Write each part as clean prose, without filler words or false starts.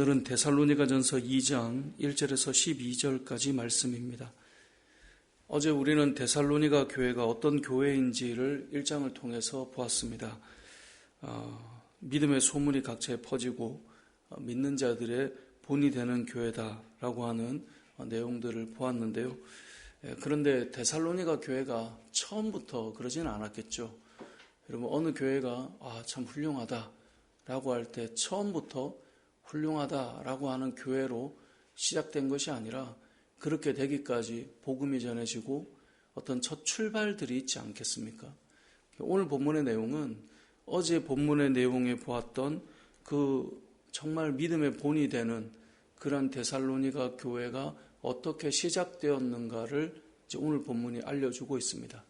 오늘은 데살로니가전서 2장 1절에서 12절까지 말씀입니다. 어제 우리는 데살로니가 교회가 어떤 교회인지를 1장을 통해서 보았습니다. 믿음의 소문이 각처에 퍼지고 믿는 자들의 본이 되는 교회다라고 하는 내용들을 보았는데요. 그런데 데살로니가 교회가 처음부터 그러지는 않았겠죠. 여러분, 어느 교회가 참 훌륭하다라고 할 때 처음부터 훌륭하다라고 하는 교회로 시작된 것이 아니라 그렇게 되기까지 복음이 전해지고 어떤 첫 출발들이 있지 않겠습니까? 오늘 본문의 내용은 어제 본문의 내용에 보았던 그 정말 믿음의 본이 되는 그런 데살로니가 교회가 어떻게 시작되었는가를 이제 오늘 본문이 알려주고 있습니다.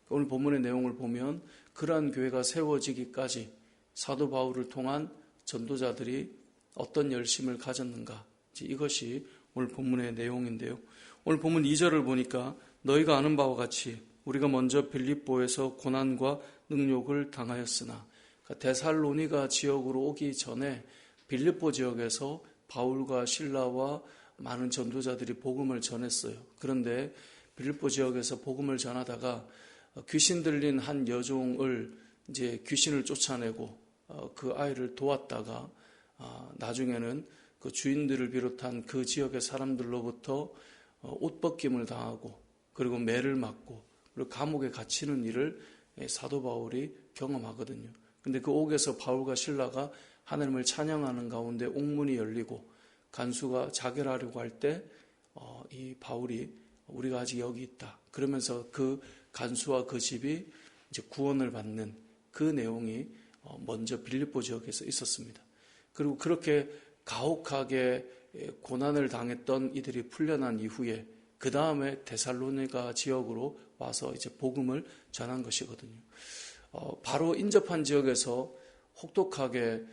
오늘 본문의 내용을 보면 그러한 교회가 세워지기까지 사도 바울을 통한 전도자들이 어떤 열심을 가졌는가, 이것이 오늘 본문의 내용인데요. 오늘 본문 2절을 보니까 너희가 아는 바와 같이 우리가 먼저 빌립보에서 고난과 능욕을 당하였으나, 그러니까 데살로니가 지역으로 오기 전에 빌립보 지역에서 바울과 실라와 많은 전도자들이 복음을 전했어요. 그런데 빌립보 지역에서 복음을 전하다가 귀신 들린 한 여종을 이제 귀신을 쫓아내고 그 아이를 도왔다가 나중에는 그 주인들을 비롯한 그 지역의 사람들로부터 옷벗김을 당하고 그리고 매를 맞고 그리고 감옥에 갇히는 일을 사도 바울이 경험하거든요. 근데 그 옥에서 바울과 실라가 하나님을 찬양하는 가운데 옥문이 열리고 간수가 자결하려고 할 때 이 바울이 우리가 아직 여기 있다 그러면서 그 간수와 그 집이 이제 구원을 받는 그 내용이 먼저 빌립보 지역에서 있었습니다. 그리고 그렇게 가혹하게 고난을 당했던 이들이 풀려난 이후에 그 다음에 데살로니가 지역으로 와서 이제 복음을 전한 것이거든요. 바로 인접한 지역에서 혹독하게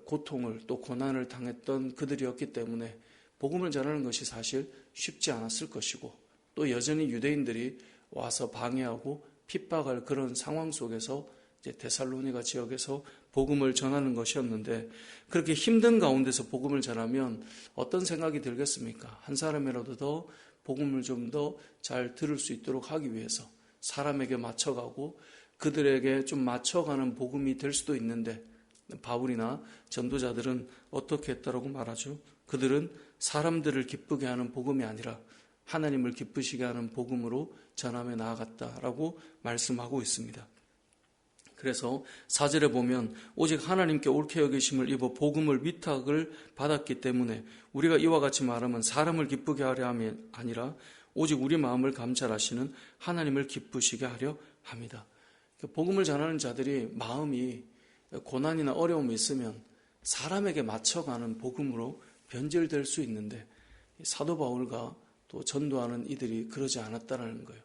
고통을 또 고난을 당했던 그들이었기 때문에 복음을 전하는 것이 사실 쉽지 않았을 것이고 또 여전히 유대인들이 와서 방해하고 핍박할 그런 상황 속에서 이제 데살로니가 지역에서 복음을 전하는 것이었는데 그렇게 힘든 가운데서 복음을 전하면 어떤 생각이 들겠습니까? 한 사람이라도 더 복음을 좀 더 잘 들을 수 있도록 하기 위해서 사람에게 맞춰가고 그들에게 좀 맞춰가는 복음이 될 수도 있는데 바울이나 전도자들은 어떻게 했다라고 말하죠? 그들은 사람들을 기쁘게 하는 복음이 아니라 하나님을 기쁘시게 하는 복음으로 전함에 나아갔다라고 말씀하고 있습니다. 그래서 4절에 보면 오직 하나님께 옳게 여기심을 입어 복음을 위탁을 받았기 때문에 우리가 이와 같이 말하면 사람을 기쁘게 하려 함이 아니라 오직 우리 마음을 감찰하시는 하나님을 기쁘시게 하려 합니다. 복음을 전하는 자들이 마음이 고난이나 어려움이 있으면 사람에게 맞춰가는 복음으로 변질될 수 있는데 사도 바울과 또 전도하는 이들이 그러지 않았다는 거예요.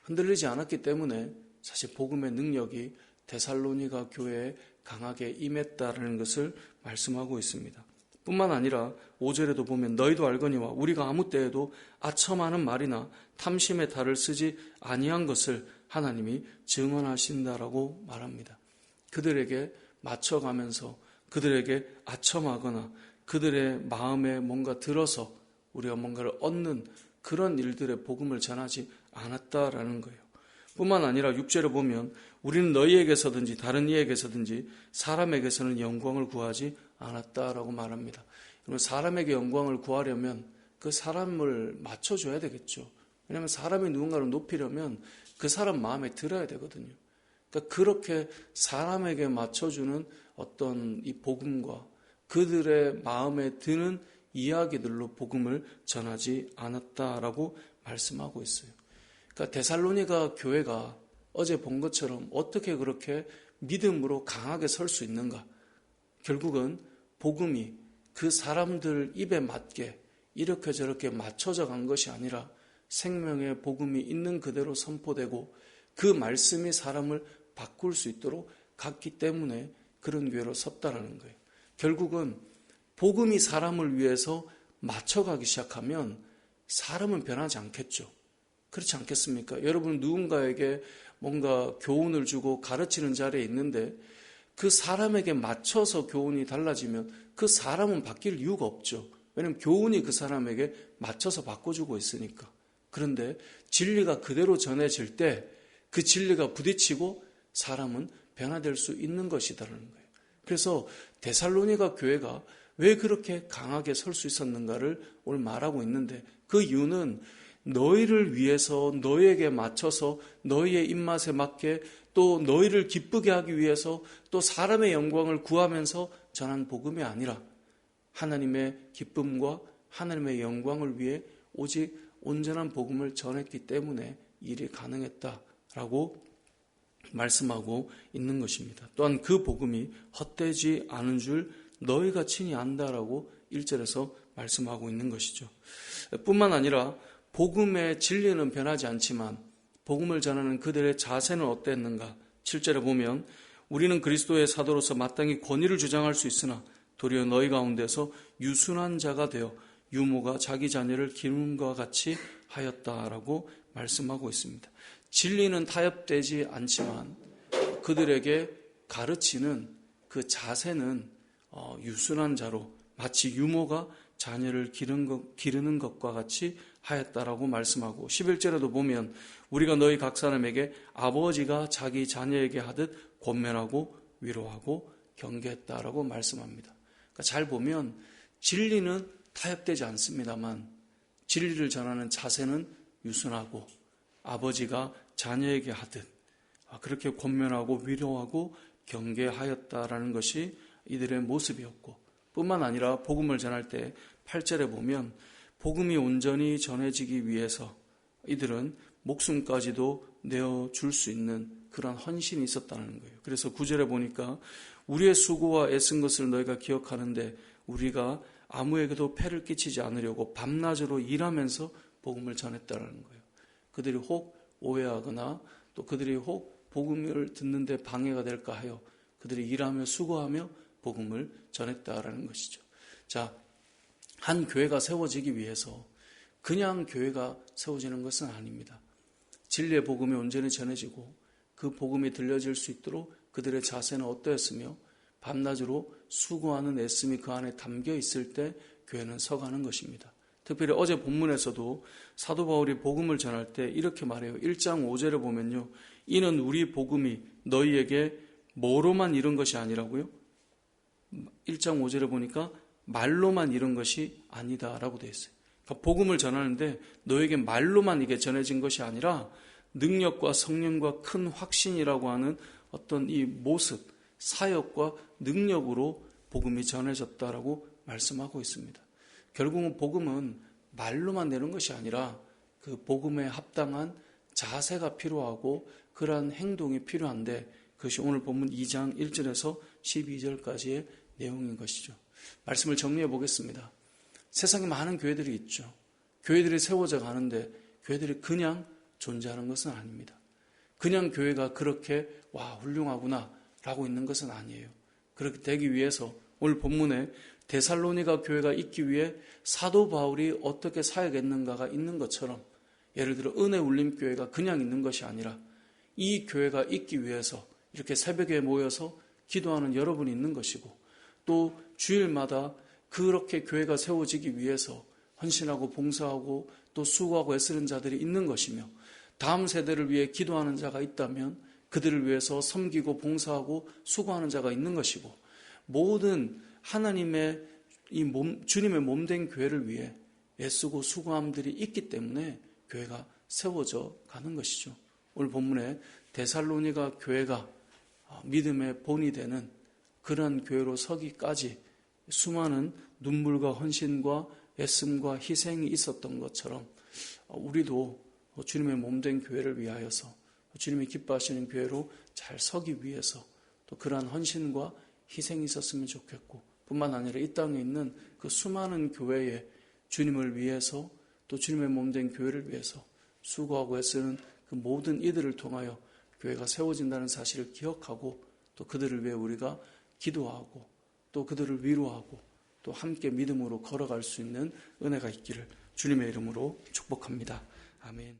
흔들리지 않았기 때문에 사실 복음의 능력이 데살로니가 교회에 강하게 임했다는 것을 말씀하고 있습니다. 뿐만 아니라 5절에도 보면 너희도 알거니와 우리가 아무 때에도 아첨하는 말이나 탐심의 탈을 쓰지 아니한 것을 하나님이 증언하신다라고 말합니다. 그들에게 맞춰가면서 그들에게 아첨하거나 그들의 마음에 뭔가 들어서 우리가 뭔가를 얻는 그런 일들의 복음을 전하지 않았다라는 거예요. 뿐만 아니라 6절에 보면 우리는 너희에게서든지 다른 이에게서든지 사람에게서는 영광을 구하지 않았다라고 말합니다. 사람에게 영광을 구하려면 그 사람을 맞춰줘야 되겠죠. 왜냐하면 사람이 누군가를 높이려면 그 사람 마음에 들어야 되거든요. 그러니까 그렇게 사람에게 맞춰주는 어떤 이 복음과 그들의 마음에 드는 이야기들로 복음을 전하지 않았다라고 말씀하고 있어요. 그러니까 데살로니가 교회가 어제 본 것처럼 어떻게 그렇게 믿음으로 강하게 설 수 있는가? 결국은 복음이 그 사람들 입에 맞게 이렇게 저렇게 맞춰져 간 것이 아니라 생명의 복음이 있는 그대로 선포되고 그 말씀이 사람을 바꿀 수 있도록 갔기 때문에 그런 교회로 섰다라는 거예요. 결국은 복음이 사람을 위해서 맞춰가기 시작하면 사람은 변하지 않겠죠. 그렇지 않겠습니까? 여러분 누군가에게 뭔가 교훈을 주고 가르치는 자리에 있는데 그 사람에게 맞춰서 교훈이 달라지면 그 사람은 바뀔 이유가 없죠. 왜냐하면 교훈이 그 사람에게 맞춰서 바꿔주고 있으니까. 그런데 진리가 그대로 전해질 때 그 진리가 부딪히고 사람은 변화될 수 있는 것이라는 거예요. 그래서 데살로니가 교회가 왜 그렇게 강하게 설 수 있었는가를 오늘 말하고 있는데, 그 이유는 너희를 위해서, 너희에게 맞춰서, 너희의 입맛에 맞게, 또 너희를 기쁘게 하기 위해서, 또 사람의 영광을 구하면서 전한 복음이 아니라 하나님의 기쁨과 하나님의 영광을 위해 오직 온전한 복음을 전했기 때문에 일이 가능했다라고 말씀하고 있는 것입니다. 또한 그 복음이 헛되지 않은 줄 너희가 친히 안다라고 1절에서 말씀하고 있는 것이죠. 뿐만 아니라 복음의 진리는 변하지 않지만 복음을 전하는 그들의 자세는 어땠는가? 7절에 보면 우리는 그리스도의 사도로서 마땅히 권위를 주장할 수 있으나 도리어 너희 가운데서 유순한 자가 되어 유모가 자기 자녀를 기름과 같이 하였다라고 말씀하고 있습니다. 진리는 타협되지 않지만 그들에게 가르치는 그 자세는 유순한 자로 마치 유모가 자녀를 기르는 것과 같이 하였다라고 말씀하고, 11절에도 보면 우리가 너희 각 사람에게 아버지가 자기 자녀에게 하듯 권면하고 위로하고 경계했다라고 말씀합니다. 그러니까 잘 보면 진리는 타협되지 않습니다만 진리를 전하는 자세는 유순하고 아버지가 자녀에게 하듯 그렇게 권면하고 위로하고 경계하였다라는 것이 이들의 모습이었고, 뿐만 아니라 복음을 전할 때 8절에 보면 복음이 온전히 전해지기 위해서 이들은 목숨까지도 내어줄 수 있는 그런 헌신이 있었다는 거예요. 그래서 9절에 보니까 우리의 수고와 애쓴 것을 너희가 기억하는데 우리가 아무에게도 폐를 끼치지 않으려고 밤낮으로 일하면서 복음을 전했다는 거예요. 그들이 혹 오해하거나 또 그들이 혹 복음을 듣는데 방해가 될까 하여 그들이 일하며 수고하며 복음을 전했다라는 것이죠. 자, 한 교회가 세워지기 위해서 그냥 교회가 세워지는 것은 아닙니다. 진리의 복음이 온전히 전해지고 그 복음이 들려질 수 있도록 그들의 자세는 어떠했으며 밤낮으로 수고하는 애씀이 그 안에 담겨 있을 때 교회는 서가는 것입니다. 특별히 어제 본문에서도 사도 바울이 복음을 전할 때 이렇게 말해요. 1장 5절에 보면요. 이는 우리 복음이 너희에게 뭐로만 이룬 것이 아니라고요? 1장 5절에 보니까 말로만 이룬 것이 아니다라고 되어 있어요. 그러니까 복음을 전하는데 너에게 말로만 이게 전해진 것이 아니라 능력과 성령과 큰 확신이라고 하는 어떤 이 모습, 사역과 능력으로 복음이 전해졌다라고 말씀하고 있습니다. 결국은 복음은 말로만 내는 것이 아니라 그 복음에 합당한 자세가 필요하고 그러한 행동이 필요한데 그것이 오늘 본문 2장 1절에서 12절까지의 내용인 것이죠. 말씀을 정리해 보겠습니다. 세상에 많은 교회들이 있죠. 교회들이 세워져 가는데 교회들이 그냥 존재하는 것은 아닙니다. 그냥 교회가 그렇게 훌륭하구나 라고 있는 것은 아니에요. 그렇게 되기 위해서 오늘 본문에 데살로니가 교회가 있기 위해 사도 바울이 어떻게 사역했는가가 있는 것처럼, 예를 들어 은혜 울림 교회가 그냥 있는 것이 아니라 이 교회가 있기 위해서 이렇게 새벽에 모여서 기도하는 여러분이 있는 것이고, 또 주일마다 그렇게 교회가 세워지기 위해서 헌신하고 봉사하고 또 수고하고 애쓰는 자들이 있는 것이며, 다음 세대를 위해 기도하는 자가 있다면 그들을 위해서 섬기고 봉사하고 수고하는 자가 있는 것이고, 모든 하나님의 주님의 몸된 교회를 위해 애쓰고 수고함들이 있기 때문에 교회가 세워져 가는 것이죠. 오늘 본문에 데살로니가 교회가 믿음의 본이 되는 그런 교회로 서기까지 수많은 눈물과 헌신과 애씀과 희생이 있었던 것처럼 우리도 주님의 몸된 교회를 위하여서 주님이 기뻐하시는 교회로 잘 서기 위해서 또 그러한 헌신과 희생이 있었으면 좋겠고, 뿐만 아니라 이 땅에 있는 그 수많은 교회에 주님을 위해서 또 주님의 몸된 교회를 위해서 수고하고 애쓰는 그 모든 이들을 통하여 교회가 세워진다는 사실을 기억하고 또 그들을 위해 우리가 기도하고 또 그들을 위로하고 또 함께 믿음으로 걸어갈 수 있는 은혜가 있기를 주님의 이름으로 축복합니다. 아멘.